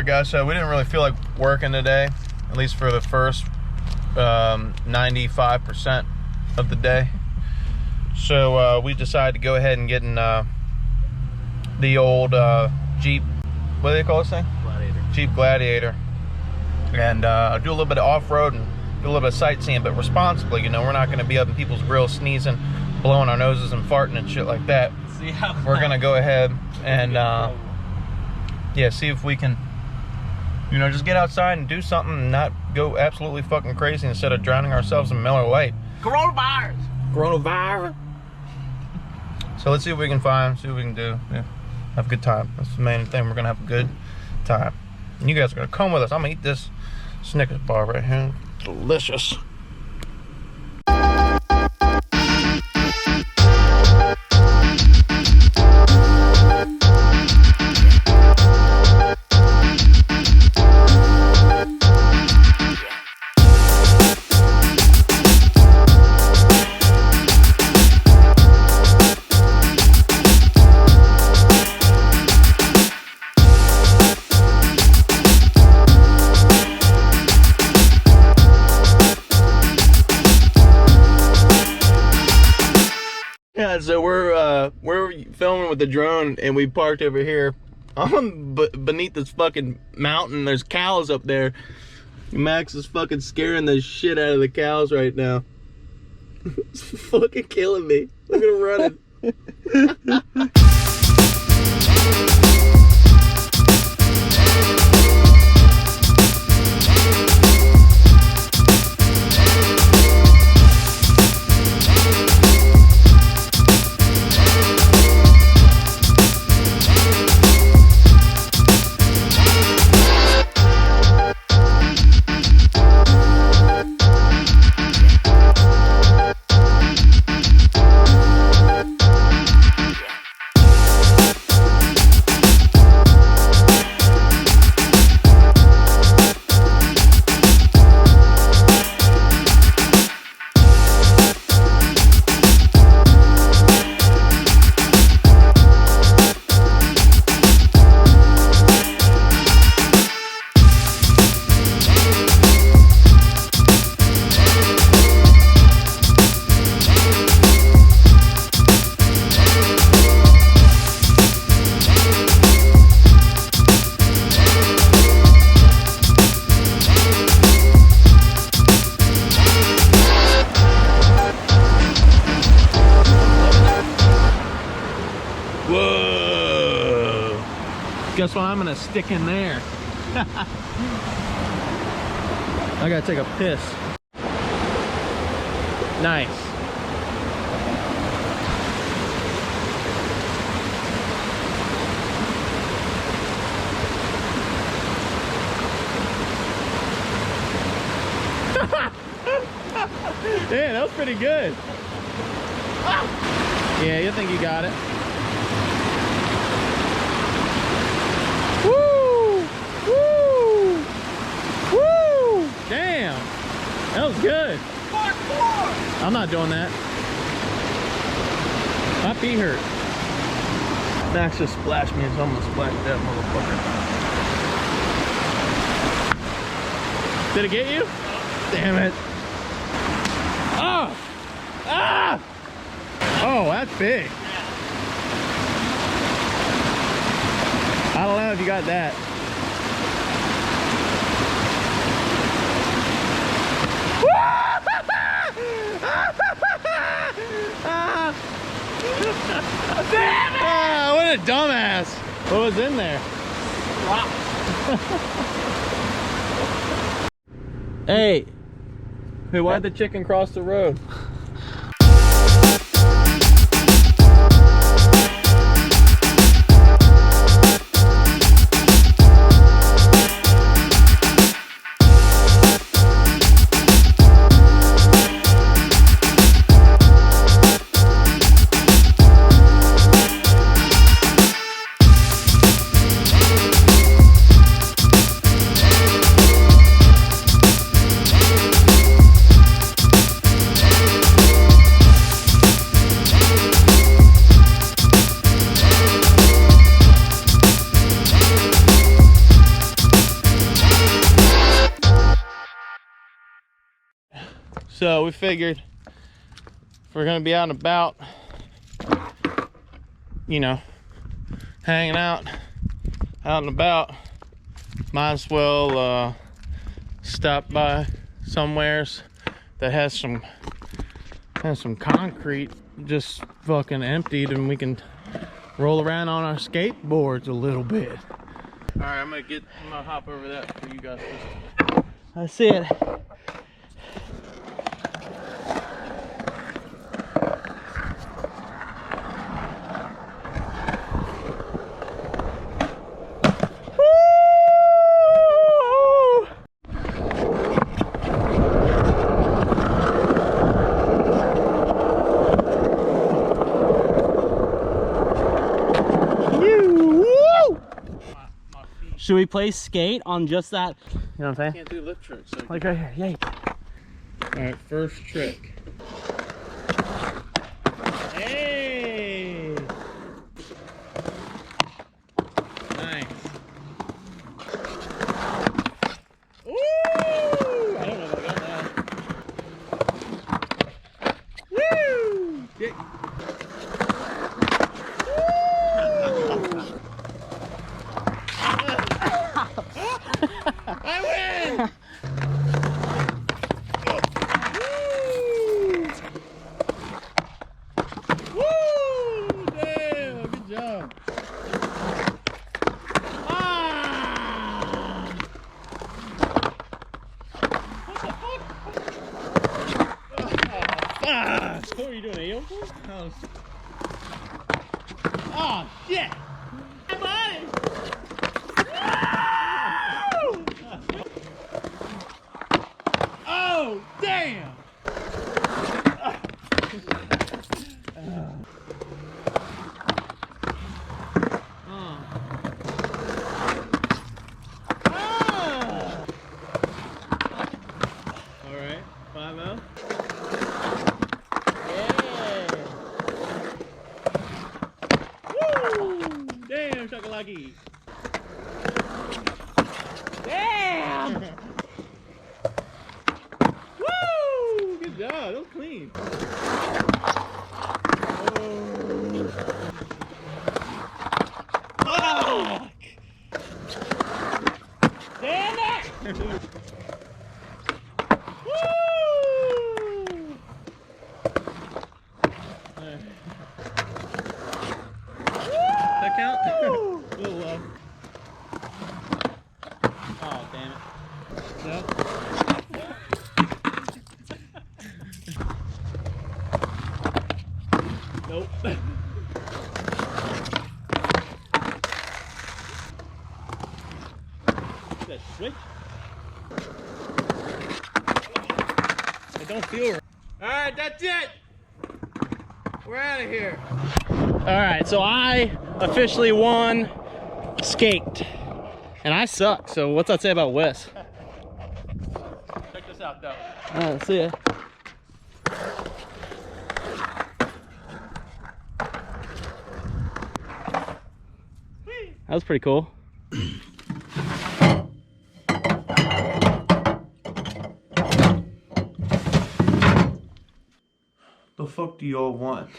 Alright guys, so we didn't really feel like working today, at least for the first 95% of the day. So we decided to go ahead and get in the old Jeep, what do they call this thing? Gladiator. Jeep Gladiator. And do a little bit of off-road and do a little bit of sightseeing, but responsibly. You know, we're not going to be up in people's grills sneezing, blowing our noses and farting and shit like that. We're going to go ahead and yeah, see if we can, you know, just get outside and do something and not go absolutely fucking crazy instead of drowning ourselves in Miller Lite. Coronavirus. So let's see what we can find, see what we can do. Yeah, have a good time. That's the main thing. We're gonna have a good time. And you guys are gonna come with us. I'm gonna eat this Snickers bar right here. Delicious. Yeah, so we're filming with the drone, and we parked over here. I'm beneath this fucking mountain. There's cows up there. Max is fucking scaring the shit out of the cows right now. It's fucking killing me. Look at him running. Whoa! Guess what? I'm gonna stick in there. I gotta take a piss. Nice. Yeah, that was pretty good. Yeah, you think you got it. Woo! Woo! Woo! Damn! That was good. I'm not doing that. My feet hurt. Max just splashed me, so I'm gonna splash that motherfucker. Did it get you? Damn it. Oh! Ah! Oh, that's big. I don't know if you got that. Damn it! Oh, what a dumbass. What was in there? Hey. Hey, why'd the chicken cross the road? So we figured if we're gonna be out and about, you know, hanging out and about, might as well stop by somewheres that has some concrete just fucking emptied, and we can roll around on our skateboards a little bit. All right, I'm gonna hop over that for you guys. I see it. Should we play skate on just that? You know what I'm saying? Can't do lip tricks. So like right here, yay. All right, first trick. Hey! Nice. Ooh! I don't know if I got that. Woo! Kick. I win! Woo! Damn, good job. Ah! What the fuck? Ah! What are you doing, heel? Oh, shit! Come on! Oh, damn! All right, 5-0. Yeah! Woo! Damn, shakalaki! Damn! Woo! Good job, that was clean. Oh! Damn it! Woo! That count? A little low. Oh, damn it. No? Nope. That switch? I don't feel right. Alright, that's it! We're out of here. Alright, so I officially won skate. And I suck, so what's that say about Wes? Check this out though. Alright, see ya. That was pretty cool. The fuck do y'all want?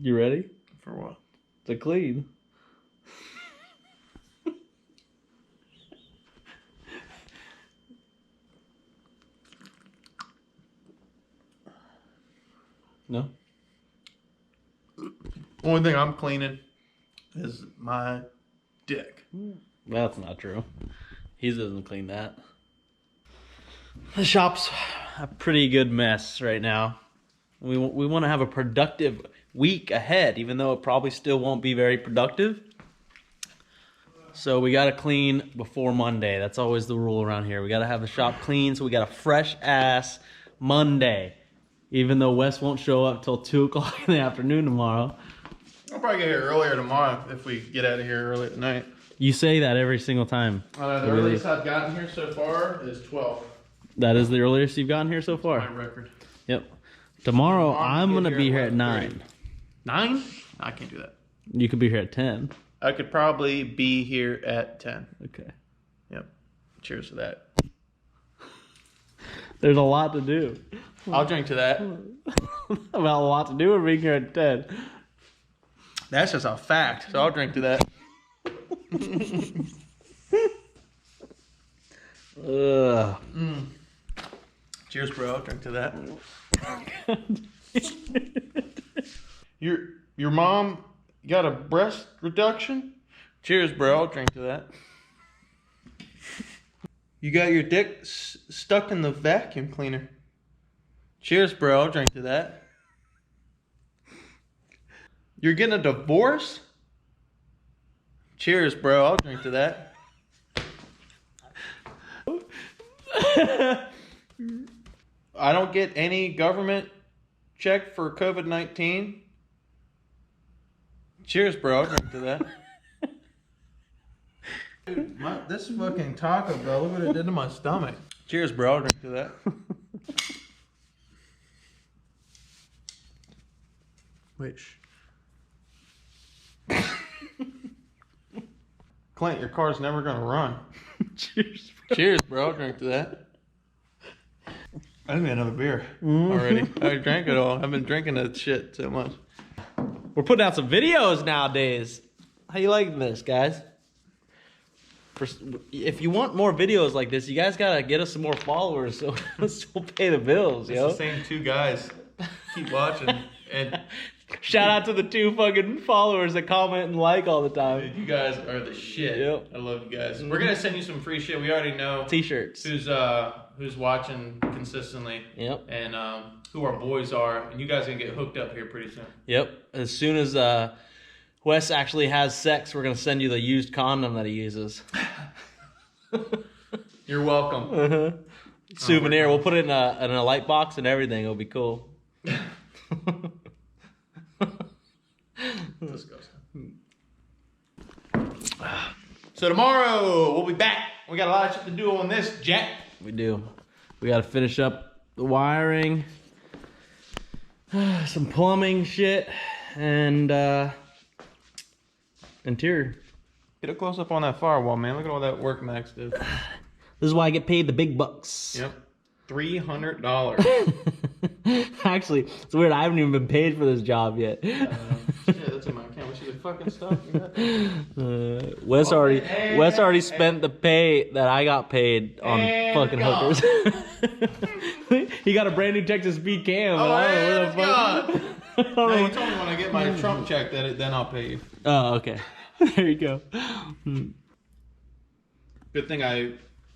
You ready? For what? To clean. No? Only thing I'm cleaning is my dick. That's not true. He doesn't clean that. The shop's a pretty good mess right now. We want to have a productive week ahead, even though it probably still won't be very productive. So we got to clean before Monday. That's always the rule around here. We got to have the shop clean, so we got a fresh ass Monday. Even though Wes won't show up till 2 o'clock in the afternoon tomorrow. I'll probably get here earlier tomorrow if we get out of here early at night. You say that every single time. The earliest I've gotten here so far is 12. That is the earliest you've gotten here so far? That's my record. Yep. Tomorrow I'm going to be here at 9. 9? I can't do that. You could be here at 10. I could probably be here at 10. Okay. Yep. Cheers to that. There's a lot to do. I'll drink to that. About a lot to do with being here at 10. That's just a fact. So I'll drink to that. Ugh. Cheers, bro. I'll drink to that. Your mom got a breast reduction? Cheers, bro. I'll drink to that. You got your dick stuck in the vacuum cleaner? Cheers, bro. I'll drink to that. You're getting a divorce? Cheers, bro. I'll drink to that. I don't get any government check for COVID-19. Cheers, bro. I'll drink to that. Dude, this fucking Taco Bell, look what it did to my stomach. Cheers, bro. I'll drink to that. Which? Clint, your car's never gonna run. Cheers, bro. Cheers, bro. I'll drink to that. I need another beer already. I drank it all. I've been drinking that shit so much. We're putting out some videos nowadays. How you liking this, guys? If you want more videos like this, you guys gotta get us some more followers so we'll pay the bills, yo. It's the same two guys. Keep watching. And shout out to the 2 fucking followers that comment and like all the time. dude, you guys are the shit. Yep. I love you guys. We're gonna send you some free shit. We already know T-shirts. who's watching consistently. Yep. And who our boys are. And you guys are gonna get hooked up here pretty soon. Yep. As soon as Wes actually has sex, we're gonna send you the used condom that he uses. You're welcome. Souvenir. We'll put it in a light box and everything. It'll be cool. This goes. So tomorrow we'll be back. We got a lot of shit to do on this jet. We do. We got to finish up the wiring, some plumbing shit, and interior. Get a close up on that firewall, man. Look at all that work Max did. This is why I get paid the big bucks. Yep. $300. Actually, it's weird. I haven't even been paid for this job yet. Yeah, that's in my account. What you fucking stuff? Wes already spent the pay that I got paid on fucking hookers. He got a brand new Texas speed cam. Oh, I hey, don't know where the fuck. no, you told me when I get my Trump check then I'll pay you. Oh, okay. There you go. Good thing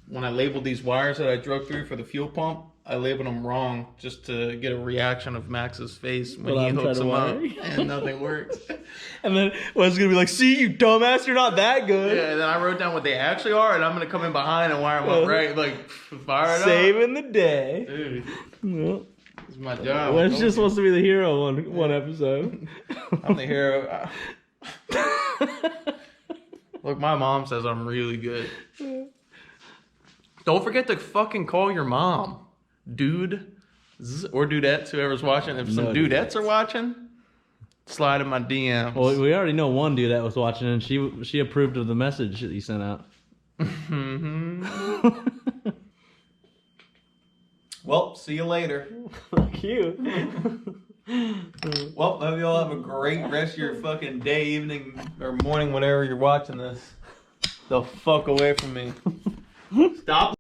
when I labeled these wires that I drug through for the fuel pump, I labeled them wrong just to get a reaction of Max's face when he hooks them up, and nothing works. And then Wes gonna be like, "See, you dumbass, you're not that good." Yeah, and then I wrote down what they actually are, and I'm gonna come in behind and wire them up right, like fire it up. Saving the day. Dude, Well, it's my job. Wes just wants to be the hero one episode. I'm the hero. Look, my mom says I'm really good. Don't forget to fucking call your mom. Dude or dudettes, whoever's watching. If some dudettes are watching, slide in my DMs. Well, we already know one dude that was watching, and she approved of the message that you sent out. Well, see you later. Fuck you. Well, hope you all have a great rest of your fucking day, evening, or morning, whatever you're watching this. The fuck away from me. Stop.